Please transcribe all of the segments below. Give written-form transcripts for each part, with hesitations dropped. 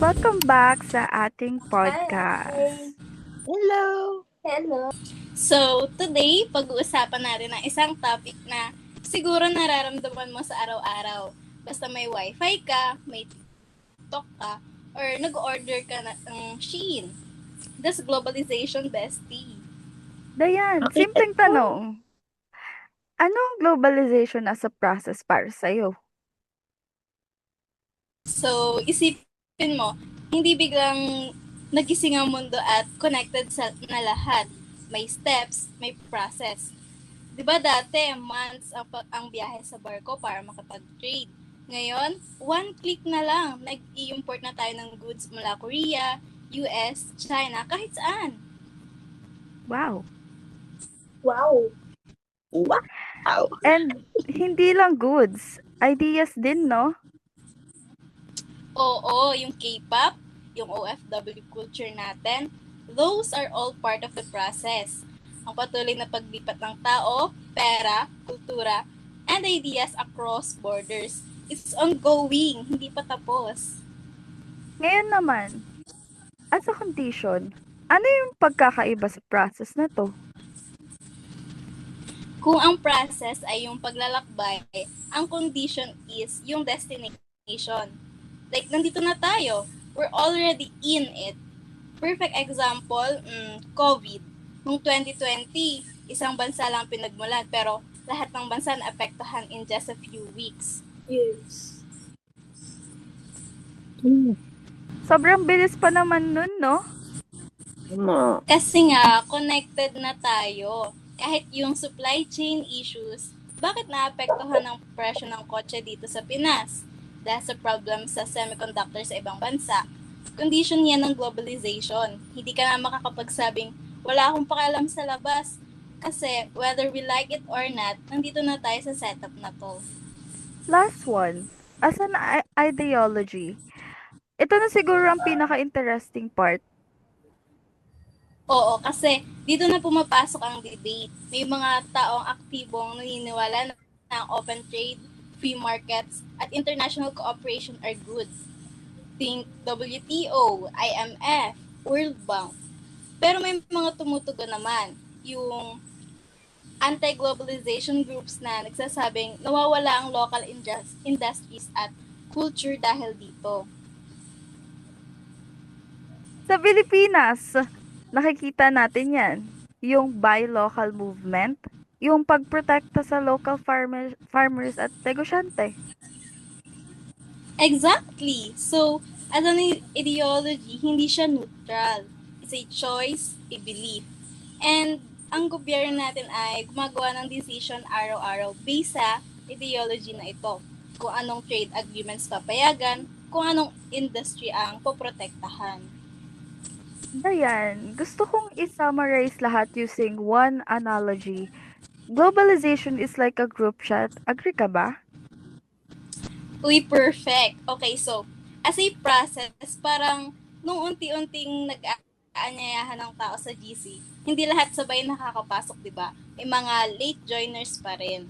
Welcome back sa ating podcast. Hi! Hello! Hello! So, today, pag-uusapan natin ang isang topic na siguro nararamdaman mo sa araw-araw. Basta may wifi ka, may TikTok ka, or nag-order ka ng Shein. That's globalization, bestie. Dayan, Okay, simpleng tanong. Ano ang globalization as a process para sa'yo? So, isipin mo, hindi biglang nagising ang mundo at connected na lahat. May steps, may process. 'Di ba dati, months ang biyahe sa barko para makapag-trade. Ngayon, one click na lang, nag-i-import na tayo ng goods mula Korea, US, China, kahit saan. Wow. Wow! And hindi lang goods, ideas din, no? Oo, yung K-pop, yung OFW culture natin, those are all part of the process. Ang patuloy na paglipat ng tao, pera, kultura, and ideas across borders. It's ongoing, hindi pa tapos. Ngayon naman, as a condition, ano yung pagkakaiba sa process na to? Kung ang process ay yung paglalakbay, ang condition is yung destination. Like, nandito na tayo. We're already in it. Perfect example, COVID. Noong 2020, isang bansa lang pinagmulan, pero lahat ng bansa naapektuhan in just a few weeks. Yes. Sobrang bilis pa naman nun, no? Kasi nga, connected na tayo. Kahit yung supply chain issues, bakit naapektuhan ang presyo ng kotse dito sa Pinas? Dahil sa problem sa semiconductor sa ibang bansa. Condition yan ng globalization. Hindi ka na makakapagsabing, wala akong pakialam sa labas. Kasi whether we like it or not, nandito na tayo sa setup na to. Last one, as an ideology, ito na siguro ang pinaka-interesting part. Oo, kasi dito na pumapasok ang debate. May mga taong aktibong naniniwala na ang open trade, free markets, at international cooperation are good. Think WTO, IMF, World Bank. Pero may mga tumutugon naman, yung anti-globalization groups na nagsasabing nawawala ang local industries at culture dahil dito. Sa Pilipinas, nakikita natin yan. Yung buy local movement, yung pagprotekta sa local farmers at negosyante. Exactly. So, as an ideology, hindi siya neutral. It's a choice, a belief. And ang gobyerno natin ay gumagawa ng decision araw-araw based sa ideology na ito. Kung anong trade agreements papayagan, kung anong industry ang poprotektahan. Ayan, gusto kong i-summarize lahat using one analogy. Globalization is like a group chat. Agree ka ba? Uy, perfect. Okay, so, as a process, parang nung unti-unting nag-aanyayahan ng tao sa GC, hindi lahat sabay nakakapasok, di ba? May mga late joiners pa rin.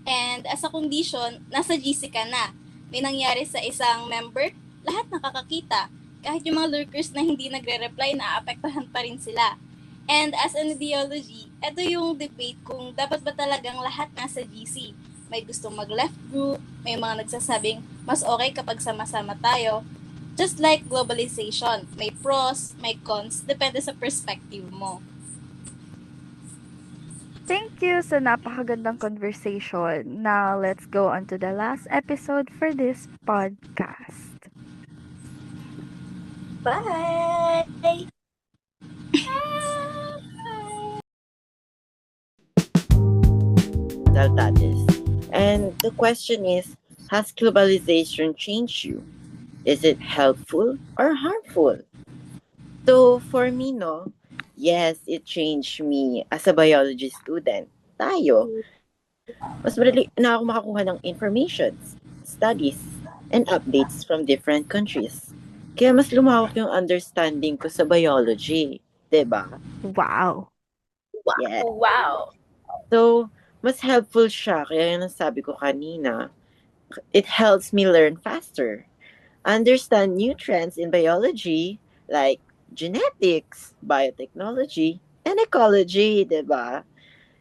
And as a condition, nasa GC ka na. May nangyari sa isang member, lahat nakakakita. Kahit yung mga lurkers na hindi nagre-reply, naapektuhan pa rin sila. And as an ideology, ito yung debate kung dapat ba talagang lahat nasa GC. May gustong mag-left group, may mga nagsasabing mas okay kapag sama-sama tayo. Just like globalization, may pros, may cons, depende sa perspective mo. Thank you sa napakagandang conversation. Now, let's go on to the last episode for this podcast. Bye! Daltades. And the question is, has globalization changed you? Is it helpful or harmful? So for me, no, yes, it changed me as a biology student. Tayo, mas madali na ako makakuha ng information, studies, and updates from different countries. Kaya mas lumawak yung understanding ko sa biology. 'Di ba? Wow. Yes. Wow! So, mas helpful siya. Kaya yung nasabi ko kanina, it helps me learn faster. understand new trends in biology like genetics, biotechnology, and ecology, diba?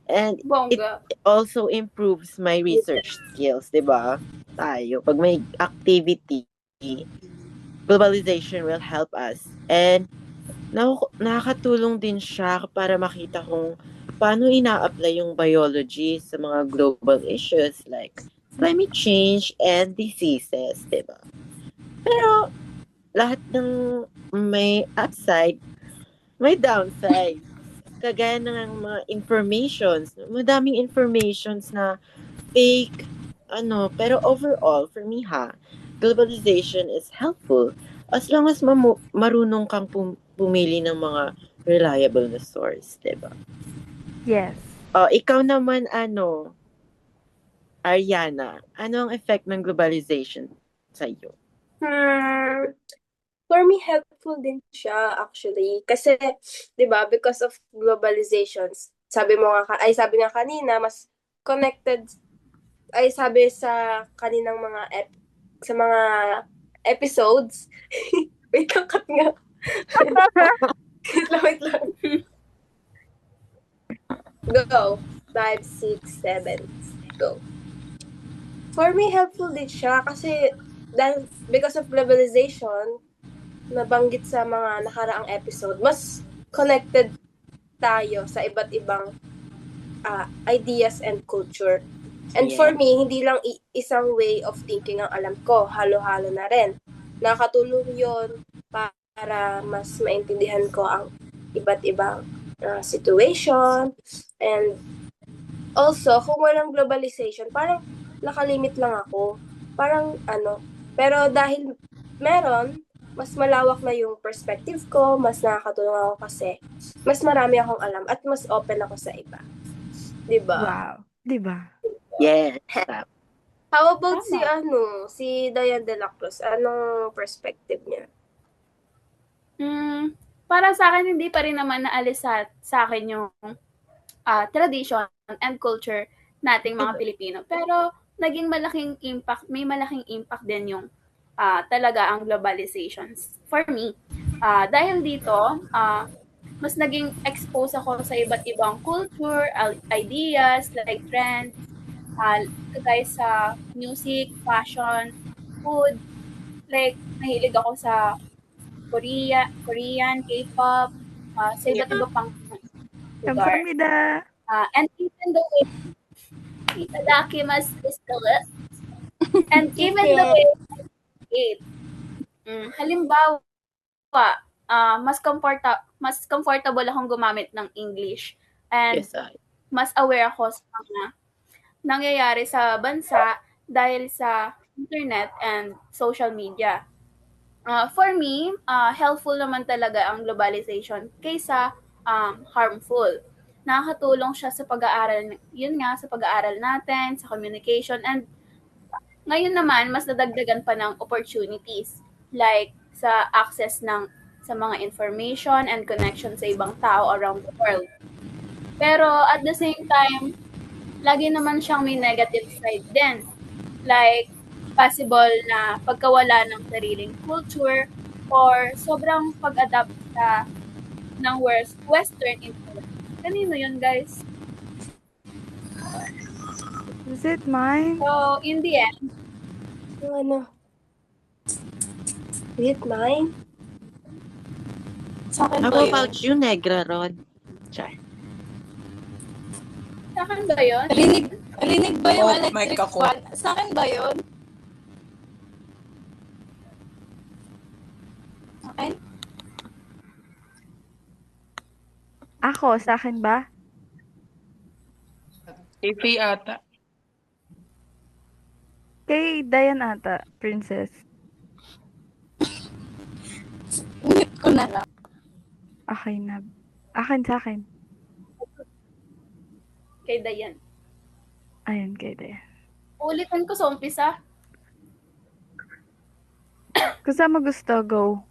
And it Bongga. also improves my research skills, diba? Tayo, pag may activity, globalization will help us. And nakakatulong din siya para makita kung paano ina-apply yung biology sa mga global issues like climate change and diseases, diba? Pero lahat ng may upside, may downside. Kagaya ng mga informations, madaming informations na fake, pero overall, for me globalization is helpful as long as marunong kang pumili ng mga reliable na source, diba? Yes. Ikaw naman, Ariana, ano ang effect ng globalization sa iyo? For me, helpful din siya actually. Kasi, di ba, because of globalizations, sabi nga kanina, mas connected, sabi sa kaninang sa mga episodes. Wait lang, cut nga. Wait lang. Go. 5, 6, 7. Go. For me, helpful din siya kasi because of globalization, nabanggit sa mga nakaraang episode, mas connected tayo sa iba't ibang ideas and culture. And for me, hindi lang isang way of thinking ang alam ko, halo-halo na rin. Nakatulong yon para mas maintindihan ko ang iba't ibang situation. And also, kung walang globalization, parang nakalimit lang ako. Pero dahil meron, mas malawak na yung perspective ko, mas nakakatulong ako kasi mas marami akong alam at mas open ako sa iba. Diba? Wow. Diba? Yes. How about Tama. si Diane de la Cruz? Anong perspective niya? Para sa akin, hindi pa rin naman naalis sa akin yung tradition and culture nating mga Pilipino. Pero naging may malaking impact din yung talaga ang globalizations for me. Dahil dito, mas naging expose ako sa iba't ibang culture, ideas, like trends, kagaya sa music, fashion, food. Like, nahilig ako sa Korean, K-pop, sa iba't iba pang lugar. Kamsamida. And even the way itadakimasu is the and even the way it halimbawa, mas comfortable akong gumamit ng English and mas aware ako sa mga nangyayari sa bansa dahil sa internet and social media. For me, helpful naman talaga ang globalization kaysa harmful. Nakakatulong siya sa pag-aaral, sa pag-aaral natin, sa communication, and ngayon naman, mas nadagdagan pa ng opportunities like sa access sa mga information and connection sa ibang tao around the world. Pero at the same time, lagi naman siyang may negative side din. Like, possible na pagkawala ng sariling culture or sobrang pag-adapt ng Western influence. Kanino yun, guys? Is it mine? So, in the end, Is it mine? Sa akin How ba about yun? you, Negra Rod? Char. sa akin ba yun? Rinig ba yung Oh, mic electric ako. fan? Sa akin ba yun? Okay? Ako, sa akin ba? AP ata. Kay Diane ata, Princess. Mute ko na lang. Okay na. Akin sa akin. Kay Dayan. Ayun, kay Diane. Ulitin ko sa umpisa. Kung saan mo gusto, go.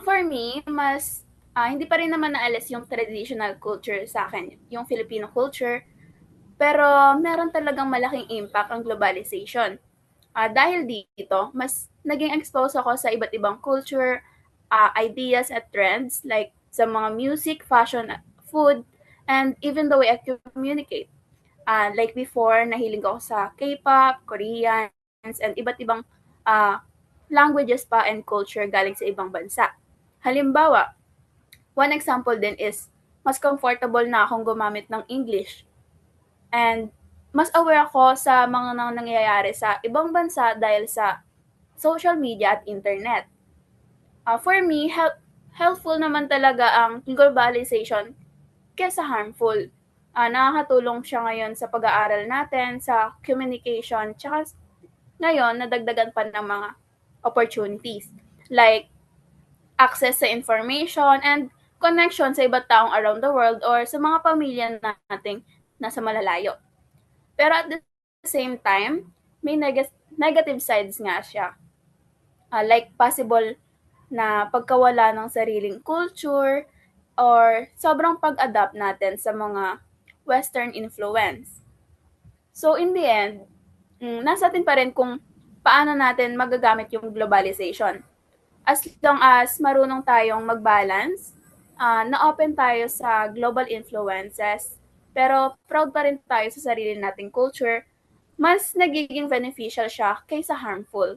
For me, hindi pa rin naman naalis yung traditional culture sa akin, yung Filipino culture. Pero meron talagang malaking impact ang globalization. Dahil dito, mas naging exposed ako sa iba't ibang culture, ideas at trends like sa mga music, fashion, food, and even the way I communicate. Like before, nahilig ako sa K-pop, Koreans, and iba't ibang languages pa and culture galing sa ibang bansa. Halimbawa, one example din is mas comfortable na akong gumamit ng English. And mas aware ako sa mga nangyayari sa ibang bansa dahil sa social media at internet. For me, helpful naman talaga ang globalization kesa harmful. Nakakatulong siya ngayon sa pag-aaral natin, sa communication, tsaka ngayon nadagdagan pa ng mga opportunities like access sa information and connection sa iba't taong around the world or sa mga pamilya nating nasa malalayo. Pero at the same time, may negative sides nga siya. Like possible na pagkawala ng sariling culture or sobrang pag-adapt natin sa mga Western influence. So in the end, nasa atin pa rin kung paano natin magagamit yung globalization. As long as marunong tayong mag-balance, na-open tayo sa global influences, pero proud pa rin tayo sa sarili nating culture, mas nagiging beneficial siya kaysa harmful.